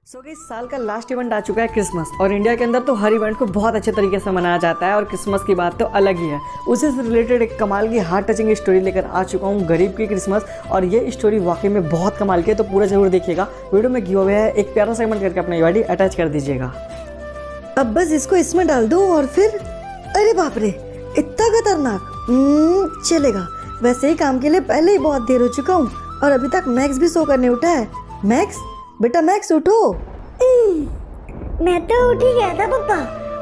इस साल का लास्ट इवेंट आ चुका है क्रिसमस, और इंडिया के अंदर तो हर इवेंट को बहुत अच्छे तरीके से मनाया जाता है और क्रिसमस की बात तो अलग ही है। उसी से रिलेटेड एक कमाल की हार्ट टचिंग स्टोरी लेकर आ चुका हूँ, गरीब की क्रिसमस। और ये स्टोरी वाकई में बहुत कमाल की है, तो पूरा जरूर देखिएगा। वीडियो में गिव अवे है, एक प्यारा सेगमेंट करके अपना यूआईडी अटैच कर दीजिएगा। अब बस इसको इसमें डाल दो और फिर अरे बाप रे, इतना खतरनाक। चलेगा, वैसे ही काम के लिए पहले ही बहुत देर हो चुका हूँ और अभी तक मैक्स भी सो कर नहीं उठा है। मैक्स, बेटा मैक्स उठो। मैं तो उठ ही गया था पापा,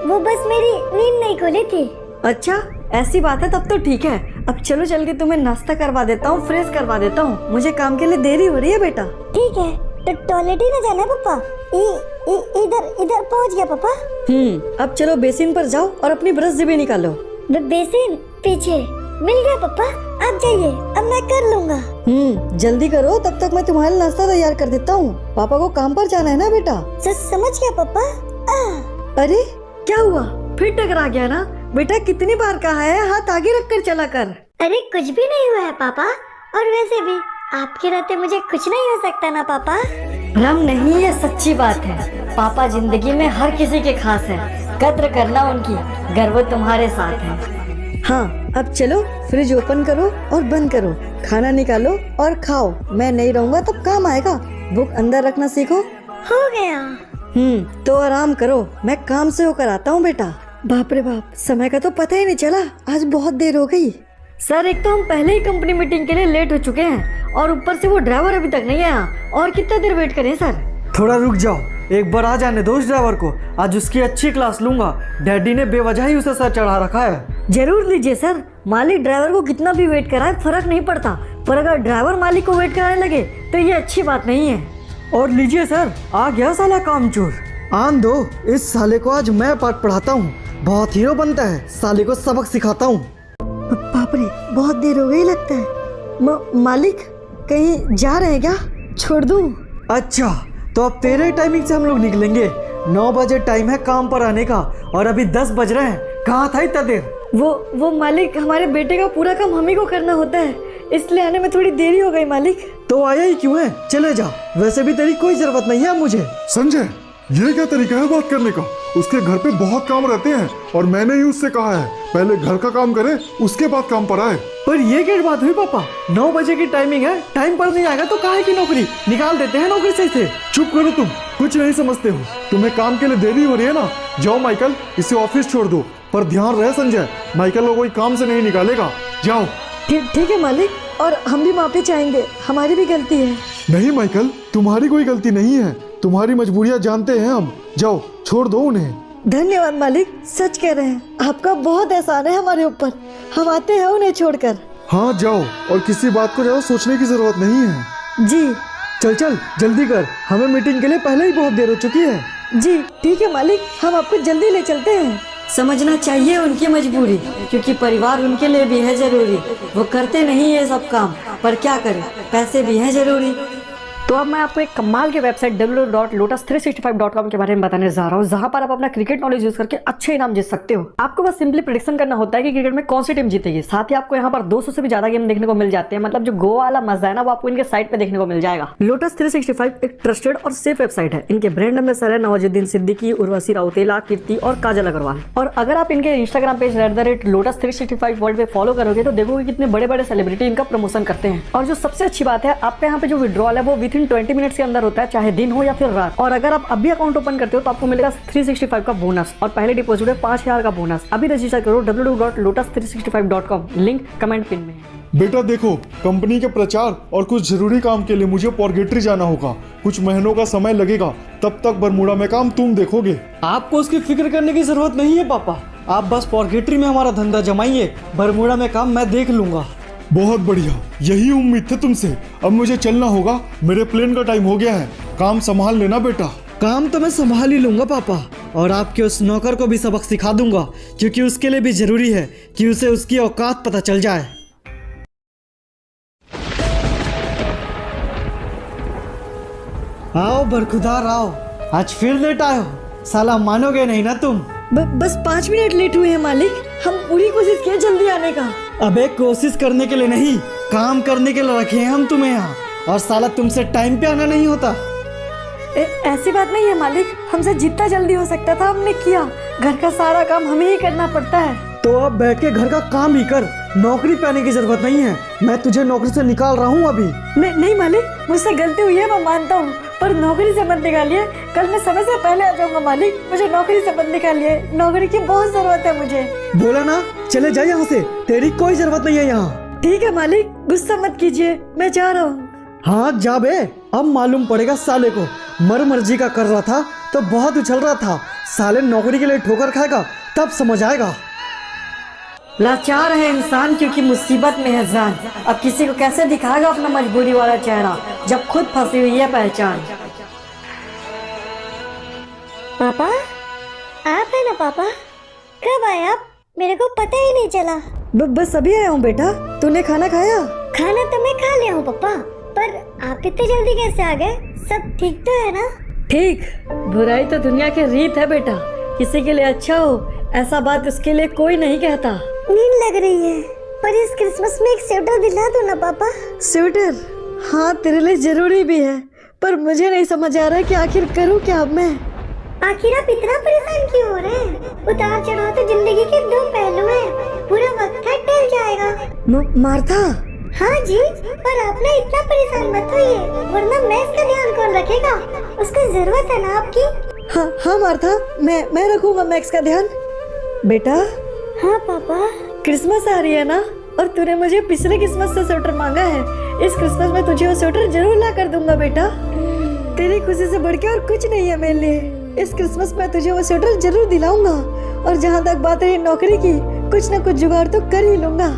वो बस मेरी नींद नहीं खुली थी। अच्छा ऐसी बात है, तब तो ठीक है। अब चलो चल के तुम्हें नाश्ता करवा देता हूँ, फ्रेश करवा देता हूँ, मुझे काम के लिए देरी हो रही है बेटा। ठीक है, तो टॉयलेट ही ना जाना है पापा। इधर इधर पहुँच गया पापा। अब चलो बेसिन पर जाओ और अपनी ब्रश भी निकालो। बेसिन पीछे मिल गया पापा, आप जाइए, अब मैं कर लूँगा। जल्दी करो, तब तक मैं तुम्हारा नाश्ता तैयार कर देता हूँ। पापा को काम पर जाना है ना बेटा। समझ गया पापा। अरे क्या हुआ, फिर टकरा गया ना बेटा? कितनी बार कहा है हाथ आगे रख कर चला कर। अरे कुछ भी नहीं हुआ है पापा, और वैसे भी आपके रहते मुझे कुछ नहीं हो सकता ना पापा। भ्रम नहीं, ये सच्ची बात है। पापा जिंदगी में हर किसी के खास है, कद्र करना उनकी, गर्व तुम्हारे साथ है। हाँ अब चलो, फ्रिज ओपन करो और बंद करो, खाना निकालो और खाओ। मैं नहीं रहूँगा तब काम आएगा। बुक अंदर रखना सीखो। हो गया। तो आराम करो, मैं काम से होकर आता हूँ बेटा। बाप रे बाप, समय का तो पता ही नहीं चला, आज बहुत देर हो गई। सर एक तो हम पहले ही कंपनी मीटिंग के लिए लेट हो चुके हैं और ऊपर से वो ड्राइवर अभी तक नहीं आया। और कितना देर वेट करें सर? थोड़ा रुक जाओ, एक बार आ जाने दो उस ड्राइवर को, आज उसकी अच्छी क्लास लूंगा। डैडी ने बेवजह ही उसे सर चढ़ा रखा है। जरूर लीजिए सर, मालिक ड्राइवर को कितना भी वेट कराए फर्क नहीं पड़ता, पर अगर ड्राइवर मालिक को वेट कराने लगे तो ये अच्छी बात नहीं है। और लीजिए सर, आ गया साला कामचोर। आन दो, इस साले को आज मैं पाठ पढ़ाता हूँ, बहुत हीरो बनता है, साले को सबक सिखाता हूँ। बाप रे, बहुत देर हो गई लगता है। मालिक कहीं जा रहे हैं क्या? छोड़ दूं? अच्छा तो अब तेरे टाइमिंग से हम लोग निकलेंगे। 9 बजे टाइम है काम पर आने का और अभी 10 बज रहे हैं। कहाँ था इतना देर? वो मालिक, हमारे बेटे का पूरा काम हम ही को करना होता है, इसलिए आने में थोड़ी देरी हो गई मालिक। तो आया ही क्यों है, चले जा, वैसे भी तेरी कोई जरूरत नहीं है मुझे। संजय, ये क्या तरीका है बात करने का? उसके घर पे बहुत काम रहते हैं और मैंने ही उससे कहा है पहले घर का काम करे उसके बाद काम पर आए। पर ये क्या बात हुई पापा? 9 बजे की टाइमिंग है, टाइम पर नहीं आएगा तो काहे की नौकरी निकाल देते हैं नौकरी से। चुप करो, तुम कुछ नहीं समझते हो। तुम्हें काम के लिए देरी हो रही है ना, जाओ माइकल, इसे ऑफिस छोड़ दो। पर ध्यान रहे संजय, माइकल को कोई काम से नहीं निकालेगा। जाओ। ठीक है मालिक, और हम भी माफी चाहेंगे, हमारी भी गलती है। नहीं माइकल, तुम्हारी कोई गलती नहीं है, तुम्हारी मजबूरियां जानते हैं हम। जाओ, छोड़ दो उन्हें। धन्यवाद मालिक, सच कह रहे हैं, आपका बहुत एहसान है हमारे ऊपर। हम आते हैं उन्हें छोड़कर। हाँ जाओ, और किसी बात को ज्यादा सोचने की जरूरत नहीं है। जी। चल जल्दी कर, हमें मीटिंग के लिए पहले ही बहुत देर हो चुकी है। जी ठीक है मालिक, हम आपको जल्दी ले चलते हैं। समझना चाहिए उनकी मजबूरी, क्योंकि परिवार उनके लिए भी है जरूरी। वो करते नहीं ये सब काम, पर क्या करें, पैसे भी हैं जरूरी। तो अब मैं आपको एक कमाल की वेबसाइट www.lotus365.com के बारे में बताने जा रहा हूँ, जहां पर आप अपना क्रिकेट नॉलेज यूज करके अच्छे इनाम जीत सकते हो। आपको बस सिंपली प्रेडिक्शन करना होता है कि क्रिकेट में कौन सी टीम जीतेगी। साथ ही आपको यहाँ पर 200 से भी ज्यादा गेम देखने को मिल जाते हैं। मतलब जो गोवा वाला मजा है ना, वो आपको इनके साइट पे देखने को मिल जाएगा। लोटस 365 एक ट्रस्टेड और सेफ वेबसाइट है। इनके ब्रांड एम्बेसडर है नवाजुद्दीन सिद्दीकी, उर्वशी राउतेला, कीर्ति और काजल अग्रवाल। और अगर आप इनके इंस्टाग्राम पेज @lotus365 वर्ल्ड पे फॉलो करोगे तो देखोगे कितने बड़े बड़े सेलिब्रिटी इनका प्रमोशन करते हैं। और जो सबसे अच्छी बात है, आपका यहाँ पे जो विड्रॉल है वो विथिन 20 मिनट्स के अंदर होता है, चाहे दिन हो या फिर रात। और अगर आप अभी अकाउंट ओपन करते हो तो आपको मिलेगा 365 का बोनस, और पहले डिपॉजिट में 5000 का बोनस। अभी रजिस्टर करो www.lotus365.com, लिंक कमेंट पिन में है। बेटा देखो, कंपनी के प्रचार और कुछ जरूरी काम के लिए मुझे पोर्गेट्री जाना होगा। कुछ महीनों का समय लगेगा, तब तक बरमूडा में काम तुम देखोगे। आपको उसकी फिक्र करने की जरूरत नहीं है पापा, आप बस पोर्गेट्री में हमारा धंधा जमाइए, बरमूडा में काम मैं देख लूंगा। बहुत बढ़िया, यही उम्मीद थी तुमसे। अब मुझे चलना होगा, मेरे प्लेन का टाइम हो गया है। काम संभाल लेना बेटा। काम तो मैं संभाल ही लूंगा पापा, और आपके उस नौकर को भी सबक सिखा दूंगा, क्योंकि उसके लिए भी जरूरी है कि उसे उसकी औकात पता चल जाए। आओ बरखुदार आओ, आज फिर लेट आए हो, साला मानोगे नहीं ना तुम। बस 5 मिनट लेट हुए हैं मालिक, हम पूरी कोशिश किए जल्दी आने का। अबे कोशिश करने के लिए नहीं, काम करने के लिए रखे हैं हम तुम्हें यहाँ, और साला तुमसे टाइम पे आना नहीं होता। ऐसी बात नहीं है मालिक, हमसे जितना जल्दी हो सकता था हमने किया। घर का सारा काम हमें ही करना पड़ता है। तो अब बैठ के घर का काम ही कर, नौकरी पाने की जरूरत नहीं है। मैं तुझे नौकरी से निकाल रहा हूँ अभी। नहीं मालिक, मुझसे गलती हुई है, मैं मानता हूँ, पर नौकरी से मत निकालिए। कल मैं समय से पहले आ जाऊंगा मालिक, मुझे नौकरी से मत निकालिए। नौकरी की बहुत जरूरत है मुझे। बोला ना, चले जा यहाँ से, तेरी कोई जरूरत नहीं है यहाँ। ठीक है मालिक, गुस्सा मत कीजिए, मैं जा रहा हूँ। हाँ जा बे, अब मालूम पड़ेगा साले को। मर्जी का कर रहा था तो बहुत उछल रहा था, साले नौकरी के लिए ठोकर खाएगा तब समझ आएगा। लाचार है इंसान क्योंकि मुसीबत में है जान। अब किसी को कैसे दिखाएगा अपना मजबूरी वाला चेहरा जब खुद फंसी हुई है पहचान। पापा, आप है ना पापा? कब आए आप? मेरे को पता ही नहीं चला। बस अभी आया हूँ बेटा, तूने खाना खाया? खाना तो मैं खा लिया हूँ पापा, पर आप इतनी जल्दी कैसे आ गए? सब ठीक तो है ना? ठीक, बुराई तो दुनिया की रीत है बेटा। किसी के लिए अच्छा हो ऐसा बात उसके लिए कोई नहीं कहता। नींद लग रही है, पर इस क्रिसमस में एक स्वेटर दिला दो ना पापा। स्वेटर? हाँ तेरे लिए जरूरी भी है, पर मुझे नहीं समझ आ रहा है कि आखिर करूँ क्या अब मैं। आखिर आप इतना परेशान क्यों हो रहे हैं? उतार चढ़ाव तो जिंदगी के दो पहलू हैं। पूरा वक्त है, टल जाएगा। मार्था? हाँ जी, पर आप ना इतना परेशान मत होइए, वरना मैक्स का ध्यान कौन रखेगा? उसको जरूरत है ना आपकी। हाँ मार्था, मैं रखूंगा मैक्स का ध्यान। बेटा। हाँ पापा। क्रिसमस आ रही है ना, और तूने मुझे पिछले क्रिसमस से स्वेटर मांगा है। इस क्रिसमस में तुझे वो स्वेटर जरूर ला कर दूंगा बेटा। तेरी खुशी से बढ़ के और कुछ नहीं है मेरे लिए। इस क्रिसमस में तुझे वो स्वेटर जरूर दिलाऊंगा। और जहाँ तक बात रही नौकरी की, कुछ न कुछ जुगाड़ तो कर ही लूंगा।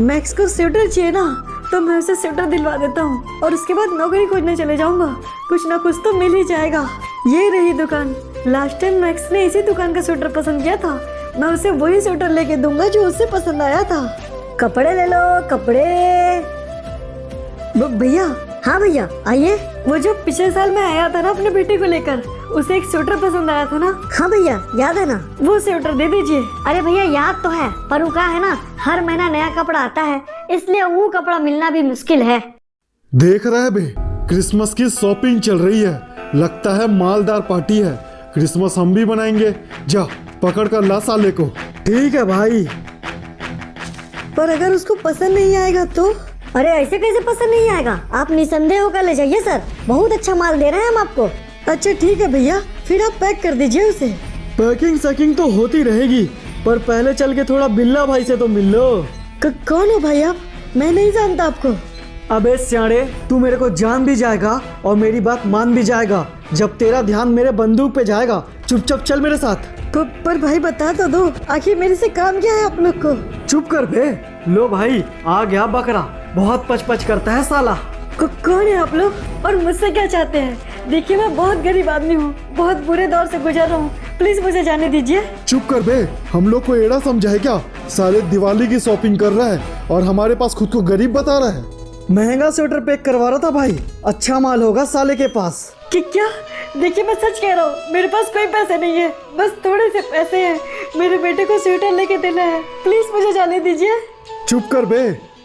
मैक्स को स्वेटर चाहिए ना, तो मैं उसे स्वेटर दिलवा देता हूँ और उसके बाद नौकरी खोजने चले जाऊंगा। कुछ ना कुछ तो मिल ही जाएगा। ये रही दुकान। लास्ट टाइम मैक्स ने इसी दुकान का स्वेटर पसंद किया था, मैं उसे वही स्वेटर लेके दूंगा जो उसे पसंद आया था। कपड़े ले लो, कपड़े। भैया। हाँ भैया आइए। वो जो पिछले साल में आया था ना अपने बेटे को लेकर, उसे एक स्वेटर पसंद आया था ना। हाँ भैया याद है ना। वो स्वेटर दे दीजिए। अरे भैया याद तो है, पर वो क्या है ना, हर महीना नया कपड़ा आता है, इसलिए वो कपड़ा मिलना भी मुश्किल है। देख रहे बे, क्रिसमस की शॉपिंग चल रही है, लगता है मालदार पार्टी है। क्रिसमस हम भी बनाएंगे, जा पकड़ कर ला साले को। ठीक है भाई। पर अगर उसको पसंद नहीं आएगा तो? अरे ऐसे कैसे पसंद नहीं आएगा? आप निसंदेह होकर ले जाइए सर, बहुत अच्छा माल दे रहे हैं हम आपको। अच्छा ठीक है भैया, फिर आप पैक कर दीजिए उसे। पैकिंग सैकिंग तो होती रहेगी, पर पहले चल के थोड़ा बिल्ला भाई से तो मिल लो। कौन हो भाई आप? मैं नहीं जानता आपको। अबे सियाड़े, तू मेरे को जान भी जाएगा और मेरी बात मान भी जाएगा जब तेरा ध्यान मेरे बंदूक पे जाएगा। चुपचाप चल मेरे साथ। पर भाई बता तो दो, आखिर मेरे से काम क्या है आप लोग को? चुप कर बे। लो भाई आ गया बकरा, बहुत पच करता है साला। कौन है आप लोग और मुझसे क्या चाहते हैं? देखिए मैं बहुत गरीब आदमी हूँ, बहुत बुरे दौर से गुजर रहा हूँ, प्लीज मुझे जाने दीजिए। चुप कर बे, हम लोग को एड़ा समझा है क्या? साले दिवाली की शॉपिंग कर रहा है और हमारे पास खुद को गरीब बता रहा है। महंगा स्वेटर पैक करवा रहा था भाई, अच्छा माल होगा साले के पास। क्या? देखिए मैं सच कह रहा हूँ, मेरे पास कोई पैसे नहीं है, बस थोड़े से पैसे हैं। मेरे बेटे को स्वेटर लेके देना है, प्लीज मुझे जाने दीजिए। चुप कर बे,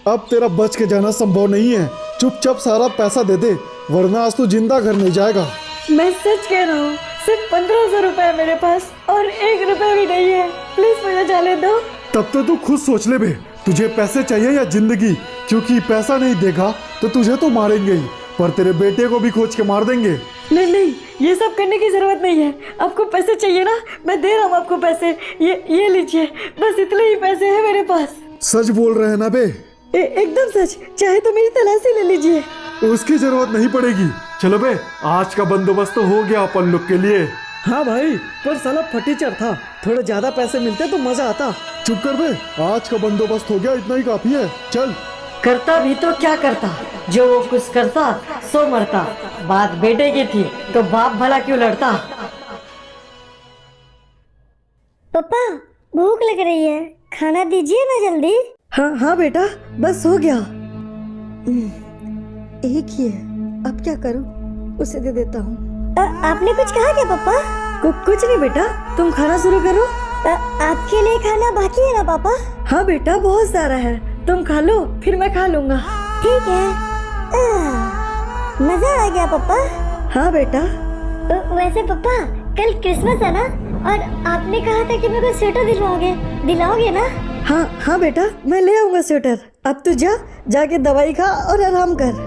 अब तेरा बच के जाना संभव नहीं है। चुपचाप सारा पैसा दे दे, वरना आज तू जिंदा घर नहीं जाएगा। मैं सच कह रहा हूँ, सिर्फ 1500 रुपए है मेरे पास और 1 रुपए भी नहीं है, प्लीज मुझे जाने दो। तब तो तू खुद सोच ले बे, तुझे पैसे चाहिए या जिंदगी? क्योंकि पैसा नहीं देगा तो तुझे तो मारेंगे ही, पर तेरे बेटे को भी खोज के मार देंगे। नहीं, ये सब करने की जरूरत नहीं है। आपको पैसे चाहिए ना, मैं दे रहा हूँ आपको पैसे। ये लीजिए, बस इतने ही पैसे हैं मेरे पास। सच बोल रहे हैं ना बे? एकदम सच, चाहे तो मेरी तलाशी ले लीजिए। उसकी जरूरत नहीं पड़ेगी। चलो बे, आज का बंदोबस्त तो हो गया अपन लोग के लिए। हाँ भाई, पर साला फटीचर था, थोड़े ज्यादा पैसे मिलते तो मजा आता। चुप कर बे, आज का बंदोबस्त हो गया, इतना ही काफी है। चल। करता भी तो क्या करता, जो वो कुछ करता सो मरता। बात बेटे की थी तो बाप भला क्यों लड़ता। पापा भूख लग रही है, खाना दीजिए ना जल्दी। हाँ बेटा, बस हो गया। एक ही है, अब क्या करूं? उसे दे देता हूँ। आपने कुछ कहा क्या पापा? कुछ नहीं बेटा, तुम खाना शुरू करो। आपके लिए खाना बाकी है ना पापा? हाँ बेटा, बहुत सारा है, तुम खा लो फिर मैं खा लूंगा। ठीक है। मजा आ गया पापा। हाँ बेटा। वैसे पापा कल क्रिसमस है ना, और आपने कहा था कि मेरे को स्वेटर दिलाओगे ना? हाँ बेटा, मैं ले आऊंगा स्वेटर। अब तू जाके दवाई खा और आराम कर।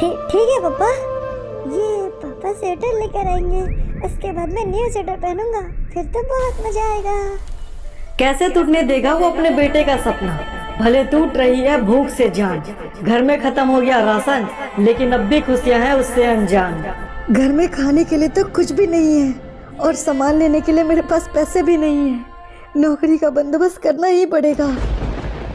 ठीक है पापा। ये पापा स्वेटर लेकर आएंगे, उसके बाद मैं न्यू स्वेटर पहनूंगा, फिर तो बहुत मजा आएगा। कैसे टूटने देगा वो अपने बेटे का सपना? भले टूट रही है भूख से जान, घर में खत्म हो गया राशन, लेकिन अब भी खुशियां हैं उससे अनजान। घर में खाने के लिए तो कुछ भी नहीं है, और सामान लेने के लिए मेरे पास पैसे भी नहीं है। नौकरी का बंदोबस्त करना ही पड़ेगा।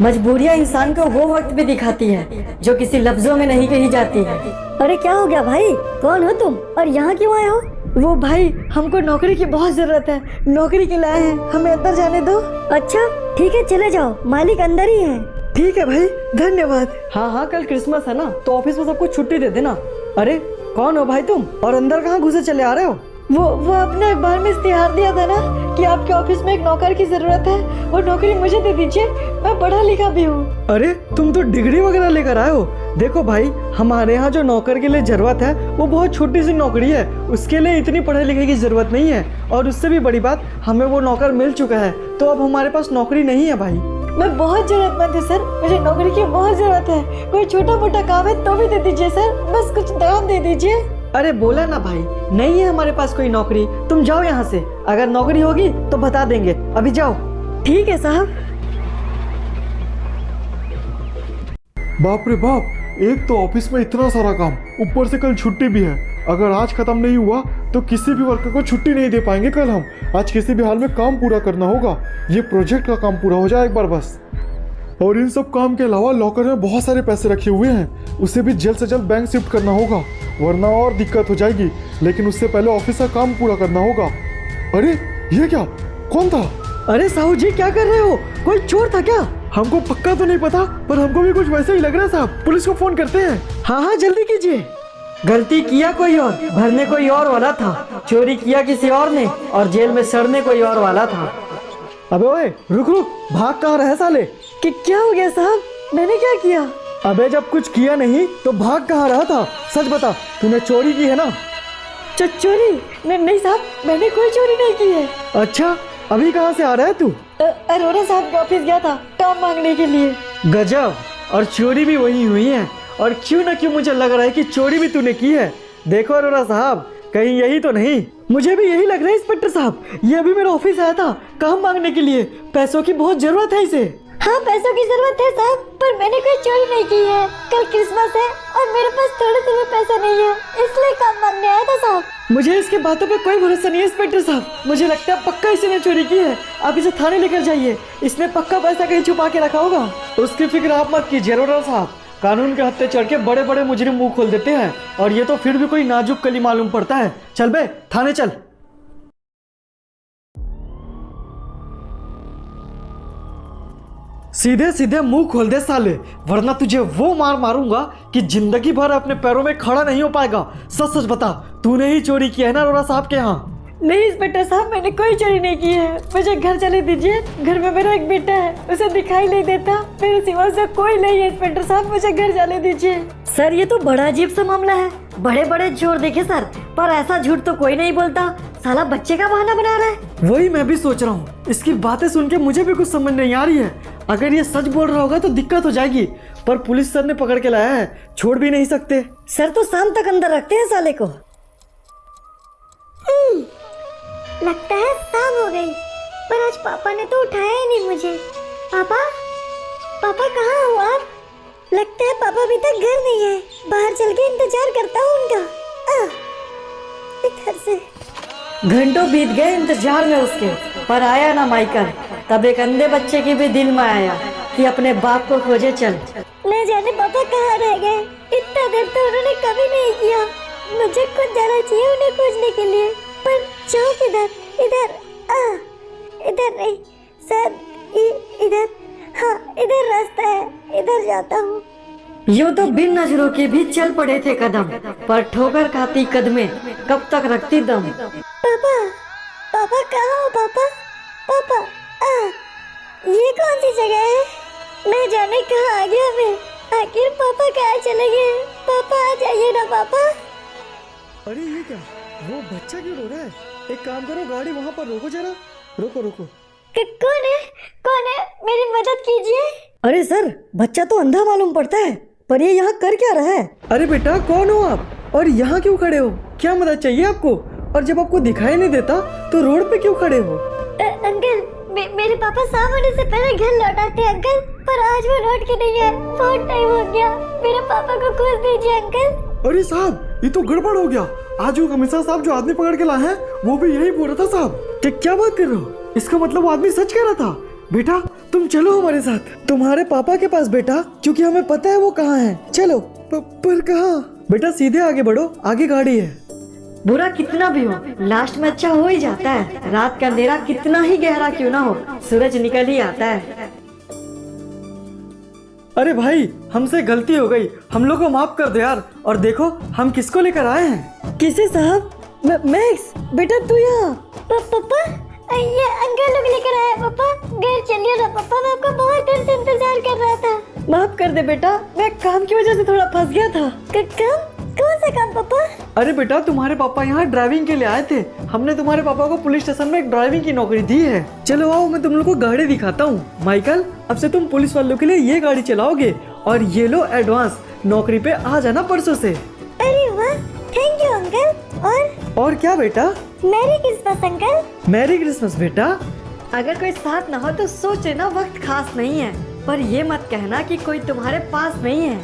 मजबूरियां इंसान को वो वक्त भी दिखाती है जो किसी लफ्जों में नहीं कही जाती है। अरे क्या हो गया भाई, कौन हो तुम और यहाँ क्यों आए हो? वो भाई, हमको नौकरी की बहुत जरूरत है, नौकरी के लिए आए हैं, हमें अंदर जाने दो। अच्छा ठीक है, चले जाओ, मालिक अंदर ही है। ठीक है भाई, धन्यवाद। हाँ, कल क्रिसमस है ना, तो ऑफिस में सबको छुट्टी दे देना। अरे कौन हो भाई तुम, और अंदर कहाँ घुसे चले आ रहे हो? वो अपने अखबार में इश्तिहार दिया था ना कि आपके ऑफिस में एक नौकर की जरूरत है, वो नौकरी मुझे दे दीजिए, मैं पढ़ा लिखा भी हूँ। अरे तुम तो डिग्री वगैरह लेकर आए हो। देखो भाई, हमारे यहाँ जो नौकर के लिए जरूरत है वो बहुत छोटी सी नौकरी है, उसके लिए इतनी पढ़ाई लिखाई की जरूरत नहीं है। और उससे भी बड़ी बात, हमें वो नौकर मिल चुका है, तो अब हमारे पास नौकरी नहीं है भाई। मैं बहुत जरूरतमंद हूँ सर, मुझे नौकरी की बहुत जरूरत है। कोई छोटा मोटा काम है तो भी दे दीजिए सर, बस कुछ दाम दे दीजिए। अरे बोला ना भाई, नहीं है हमारे पास कोई नौकरी, तुम जाओ यहाँ से, अगर नौकरी होगी तो बता देंगे, अभी जाओ। ठीक है साहब। बाप रे बाप, एक तो ऑफिस में इतना सारा काम, ऊपर से कल छुट्टी भी है। अगर आज खत्म नहीं हुआ तो किसी भी वर्कर को छुट्टी नहीं दे पाएंगे कल हम। आज किसी भी हाल में काम पूरा करना होगा, ये प्रोजेक्ट का काम पूरा हो जाए एक बार बस। और इन सब काम के अलावा लॉकर में बहुत सारे पैसे रखे हुए हैं, उसे भी जल्द से जल्द बैंक शिफ्ट करना होगा, वरना और दिक्कत हो जाएगी। लेकिन उससे पहले ऑफिस का काम पूरा करना होगा। अरे ये क्या, कौन था? अरे साहू जी, क्या कर रहे हो? कोई चोर था क्या? हमको पक्का तो नहीं पता, पर हमको भी कुछ वैसा ही लग रहा है साहब। पुलिस को फोन करते हैं। हाँ जल्दी कीजिए। गलती किया कोई और, भरने कोई और वाला था, चोरी किया किसी और ने, और जेल में सड़ने कोई और वाला था। अबे ओए, रुक, भाग कहाँ रहे साले? कि क्या हो गया साहब, मैंने क्या किया? अबे जब कुछ किया नहीं तो भाग कहाँ रहा था? सच बता, तूने चोरी की है ना? चोरी? नहीं साहब, मैंने कोई चोरी नहीं की है। अच्छा, अभी कहाँ से आ रहा है तू? अरोड़ा साहब के ऑफिस गया था काम मांगने के लिए। गजब, और चोरी भी वही हुई है। और क्यों न क्यों मुझे लग रहा है कि चोरी भी तूने की है। देखो अरोड़ा साहब, कहीं यही तो नहीं? मुझे भी यही लग रहा है इंस्पेक्टर साहब, ये अभी मेरा ऑफिस आया था काम मांगने के लिए, पैसों की बहुत जरूरत है इसे। हाँ पैसों की जरूरत है साहब, पर मैंने कोई चोरी नहीं की है। कल क्रिसमस है और मेरे पास थोड़े से भी पैसे नहीं है, इसलिए काम मांगने आया था साहब। मुझे इसके बातों पे कोई भरोसा नहीं है इंस्पेक्टर साहब, मुझे लगता है पक्का इसने चोरी की है। आप इसे थाने लेकर जाइए, इसने पक्का पैसा कहीं छुपा के रखा होगा। उसकी फिक्र आप मत कीजिए अरोड़ा साहब, कानून के हत्थे चढ़ के बड़े बड़े मुजरिम मुंह खोल देते हैं, और ये तो फिर भी कोई नाजुक कली मालूम पड़ता है। चल बे, थाने चल। सीधे सीधे मुंह खोल दे साले, वरना तुझे वो मार मारूंगा कि जिंदगी भर अपने पैरों में खड़ा नहीं हो पाएगा। सच सच बता, तूने ही चोरी किया है ना अरोड़ा साहब के यहाँ? नहीं इंस्पेक्टर साहब, मैंने कोई चोरी नहीं की है, मुझे घर चले दीजिए। घर में मेरा एक बेटा है, उसे दिखाई नहीं देता, मेरे सिवा से कोई नहीं है इंस्पेक्टर साहब, मुझे घर चले दीजिए। सर ये तो बड़ा अजीब सा मामला है, बड़े बड़े चोर देखे सर, पर ऐसा झूठ तो कोई नहीं बोलता, साला बच्चे का बहाना बना रहा है। वही मैं भी सोच रहा हूँ, इसकी बातें सुन के मुझे भी कुछ समझ नहीं आ रही है। अगर ये सच बोल रहा होगा तो दिक्कत हो जाएगी, पर पुलिस सर ने पकड़ के लाया है, छोड़ भी नहीं सकते। सर तो शाम तक अंदर रखते हैं साले को। लगता है शाम हो गई, पर आज पापा ने तो उठाया ही नहीं मुझे। पापा कहाँ हो आप? लगता है पापा अभी तक घर नहीं है, बाहर चल के इंतजार करता हूँ उनका। इधर से घंटों बीत गए इंतजार में उसके, पर आया ना माइकल। तब एक अंधे बच्चे के भी दिल में आया कि अपने बाप को खोजे चल। न जाने पापा कहाँ रह गए, इतना देर तो उन्होंने कभी नहीं किया। मुझे खुद जाना चाहिए उन्हें खोजने के लिए, पर जाओ किधर? इधर इधर नहीं सर, इधर, हाँ इधर रास्ता है, इधर जाता हूँ। यूं तो बिन नजरों के भी चल पड़े थे कदम, पर ठोकर खाती कदमें कब तक रखती दम। पापा कहाँ हो पापा? ये कौन सी जगह है? मैं जाने कहाँ आ गया मैं। आखिर पापा कहाँ चले गए? पापा आ जाइए ना पापा। अरे ये क्या, वो बच्चा क्यों रो रहा है? एक काम करो, गाड़ी वहाँ पर रोको जरा, रोको रोको। कौन है? कौन है? मेरी मदद कीजिए। अरे सर, बच्चा तो अंधा मालूम पड़ता है, पर ये यहाँ कर क्या रहा है? अरे बेटा, कौन हो आप और यहाँ क्यों खड़े हो? क्या मदद चाहिए आपको? और जब आपको दिखाई नहीं देता तो रोड पे क्यों खड़े हो? अंकल, मेरे पापा शाम होने से पहले घर लौट आते हैं अंकल, पर आज वो लौट के नहीं है। बहुत टाइम हो गया, मेरे पापा को खोज दीजिए अंकल। अरे साहब, ये तो गड़बड़ हो गया। आज वो कमिश्नर साहब जो आदमी पकड़ के लाए हैं वो भी यही बोल रहा था साहब। क्या बात कर रहे हो? इसका मतलब वो आदमी सच कह रहा था। बेटा तुम चलो हमारे साथ, तुम्हारे पापा के पास बेटा, क्योंकि हमें पता है वो कहाँ है। चलो। पर कहाँ? बेटा सीधे आगे बढ़ो, आगे गाड़ी है। बुरा कितना भी हो, लास्ट में अच्छा हो ही जाता है। रात का अंधेरा कितना ही गहरा क्यों ना हो, सूरज निकल ही आता है। अरे भाई, हमसे गलती हो गई, हम लोग को माफ कर दो यार। और देखो हम किसको लेकर आए हैं। किसे साहब? मैक्स बेटा, तू यहाँ? पापा, ये अंकल लोग लेकर आए। पापा घर चलिए ना पापा, मैं आपको बहुत देर से इंतजार कर रहा था। माफ कर दे बेटा, मैं काम की वजह से थोड़ा फंस गया था। काम? कौन सा काम पापा? अरे बेटा, तुम्हारे पापा यहाँ ड्राइविंग के लिए आए थे। हमने तुम्हारे पापा को पुलिस स्टेशन में एक ड्राइविंग की नौकरी दी है। चलो आओ, मैं तुम लोग को गाड़ी दिखाता हूँ। माइकल, अब से तुम पुलिस वालों के लिए ये गाड़ी चलाओगे, और ये लो एडवांस, नौकरी पे आ जाना परसों से। अरे वाह, थैंक यू अंकल। और क्या बेटा? Merry Christmas uncle. Merry Christmas बेटा। अगर कोई साथ ना हो तो सोच लेना वक्त खास नहीं है, पर ये मत कहना कि कोई तुम्हारे पास नहीं है।